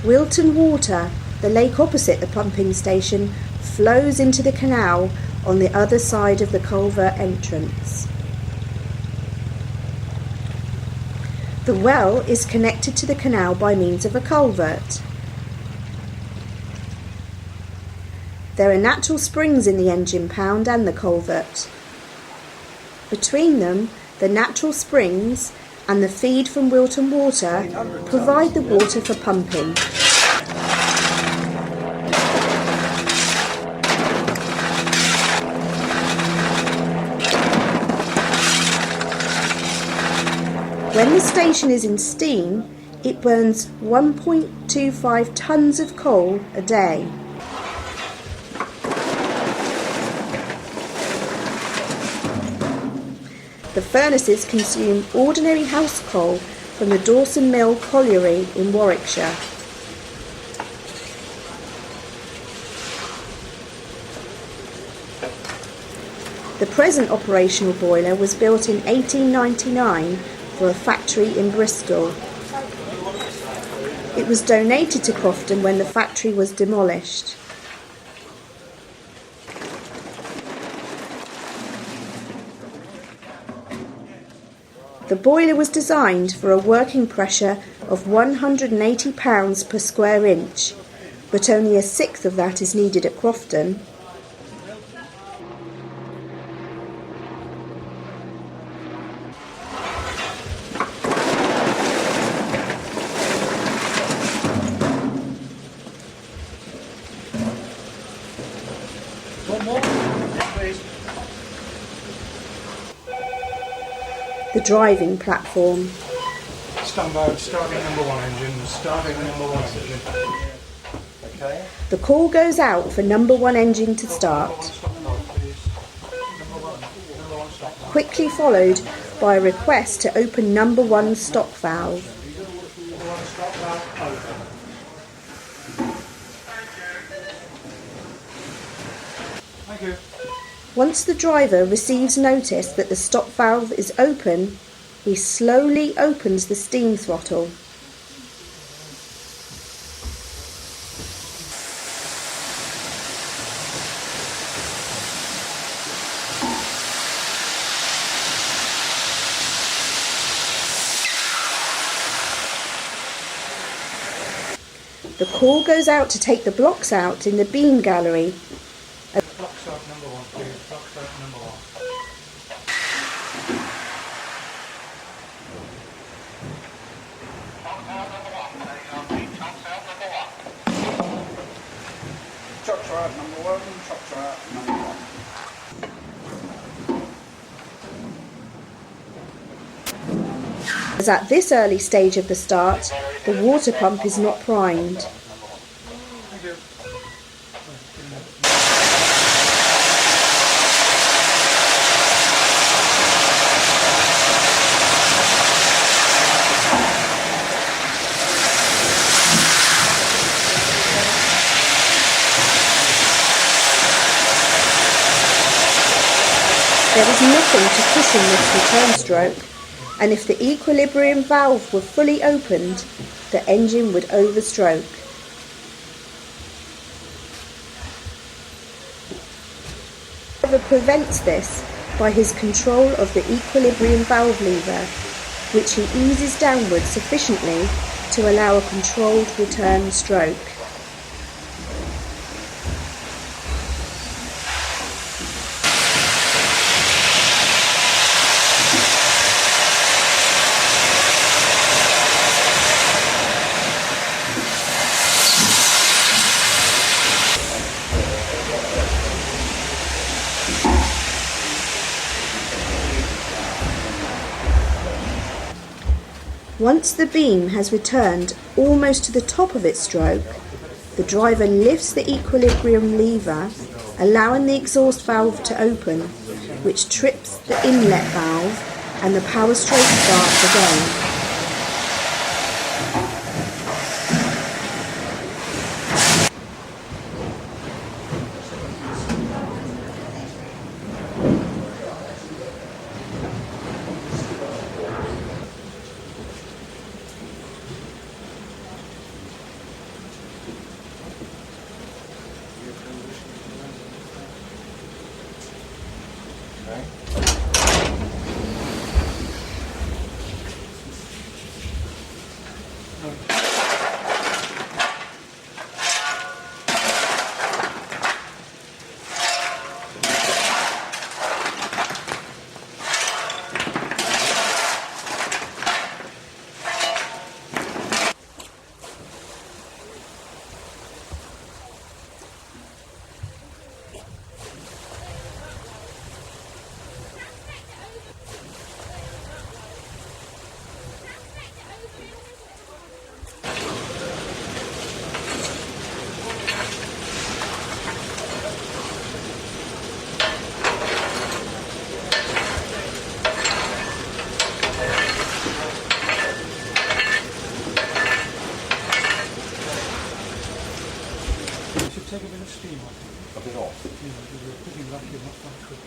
Wilton water, the lake opposite the pumping station, flows into the canal on the other side of the culvert entrance. The well is connected to the canal by means of a culvert. There are natural springs in the engine pound and the culvert. Between them, the natural springs and the feed from Wilton water provide the water for pumping. When the station is in steam, it burns 1.25 tonnes of coal a day. The furnaces consume ordinary house coal from the Dawson Mill colliery in Warwickshire. The present operational boiler was built in 1899 for a factory in Bristol. It was donated to Crofton when the factory was demolished. The boiler was designed for a working pressure of 180 pounds per square inch, but only a sixth of that is needed at Crofton. One more, please. The driving platform. Stand by, starting number one engine, starting number one engine. Okay. The call goes out for number one engine to start, quickly followed by a request to open number one stop valve. Thank you. Once the driver receives notice that the stop valve is open, he slowly opens the steam throttle. The call goes out to take the blocks out in the beam gallery. Block start number one, please. Block start number one. Chocks are out number one, chocks are out number one. As at this early stage of the start, the water pump is not primed. Thank you. There is nothing to cushion this return stroke, and if the equilibrium valve were fully opened, the engine would overstroke. The driver prevents this by his control of the equilibrium valve lever, which he eases downwards sufficiently to allow a controlled return stroke. Once the beam has returned almost to the top of its stroke, the driver lifts the equilibrium lever, allowing the exhaust valve to open, which trips the inlet valve, and the power stroke starts again. take a bit of steam off. A bit off. You know, because we're pretty lucky not that quick.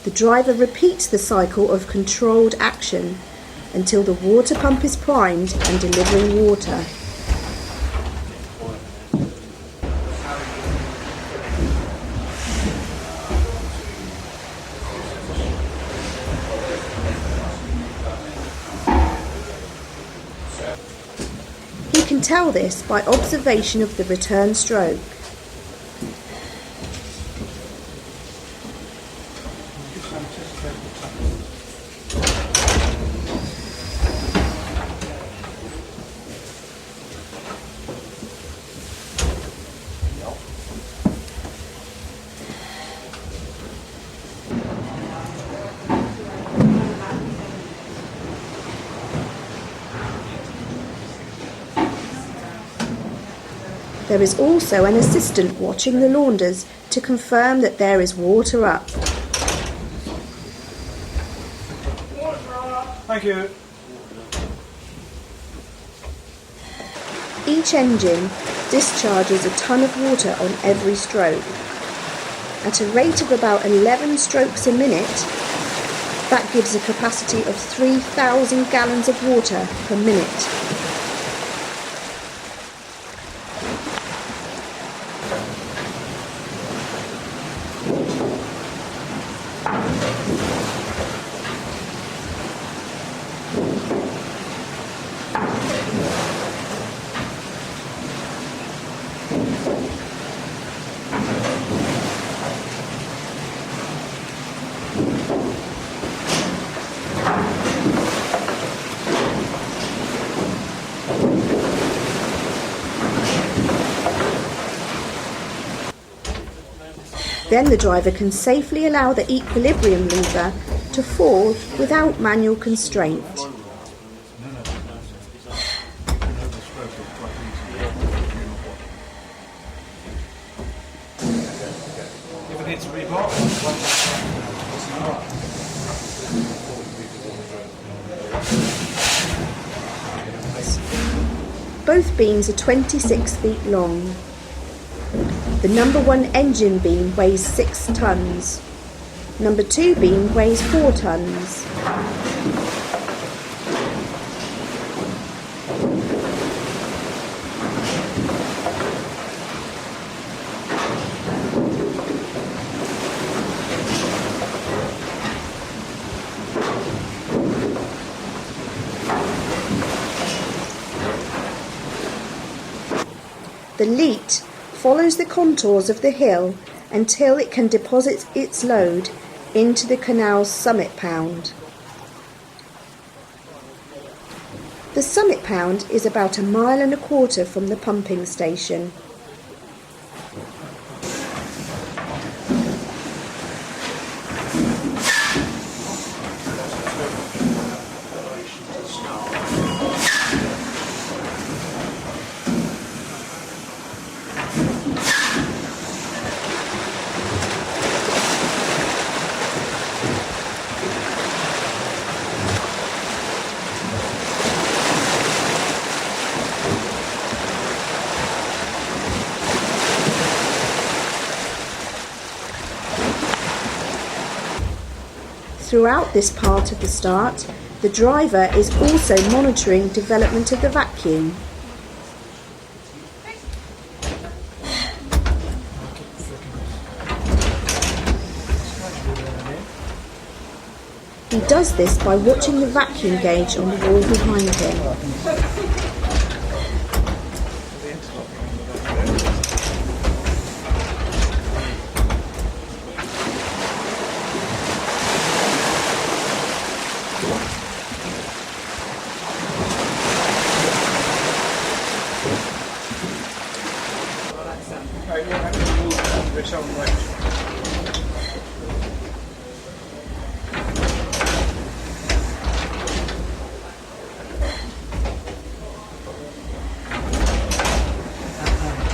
The driver repeats the cycle of controlled action until the water pump is primed and delivering water. He can tell this by observation of the return stroke. There is also an assistant watching the launders to confirm that there is water up. Thank you. Each engine discharges a ton of water on every stroke. At a rate of about 11 strokes a minute, that gives a capacity of 3,000 gallons of water per minute. Then the driver can safely allow the equilibrium lever to fall without manual constraint. If it needs to revolve, Both beams are 26 feet long. The number 1 engine beam weighs 6 tons. Number 2 beam weighs 4 tons. The Leet follows the contours of the hill until it can deposit its load into the canal's summit pound. The summit pound is about 1.25 miles from the pumping station. Throughout this part of the start, the driver is also monitoring development of the vacuum. He does this by watching the vacuum gauge on the wall behind him.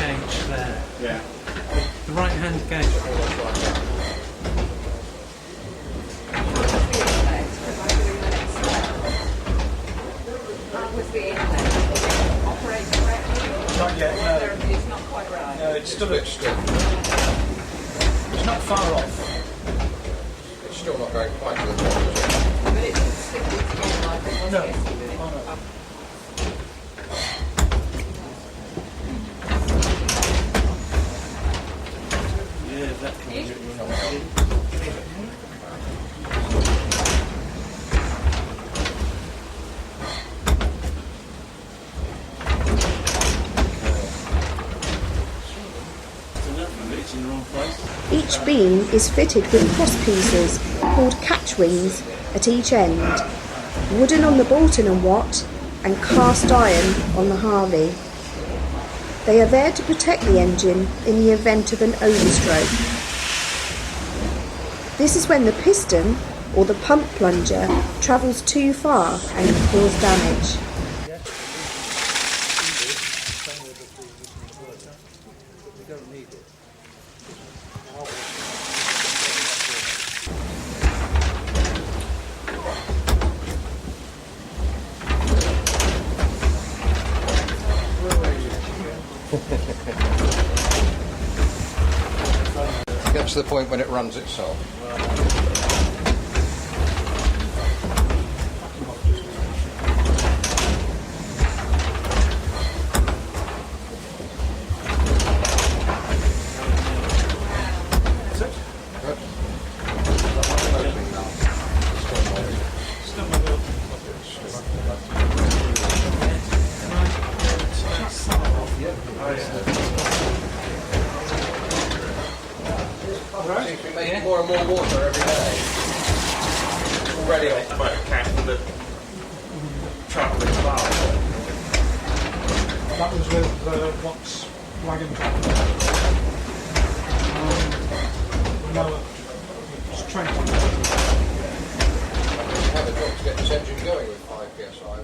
Gauge there. Yeah. The right hand gauge. Not yet, no. It's not quite right. No, it's still it's not far off. It's still not going quite to the top, is it? But it doesn't stick together like it was No. yesterday. Oh, no. Yeah, that can be. It's in the wrong place. Each beam is fitted with cross pieces called catch wings at each end, wooden on the Bolton and Watt and cast iron on the Harley. They are there to protect the engine in the event of an overstroke. This is when the piston or the pump plunger travels too far and can cause damage. Gets to the point when it runs itself. Seems to be making more and more water every day. Already off the boat cat for the truck with the bar. That was with Watt's wagon truck. No, it's Trent. Have a job to get this engine going with 5 psi.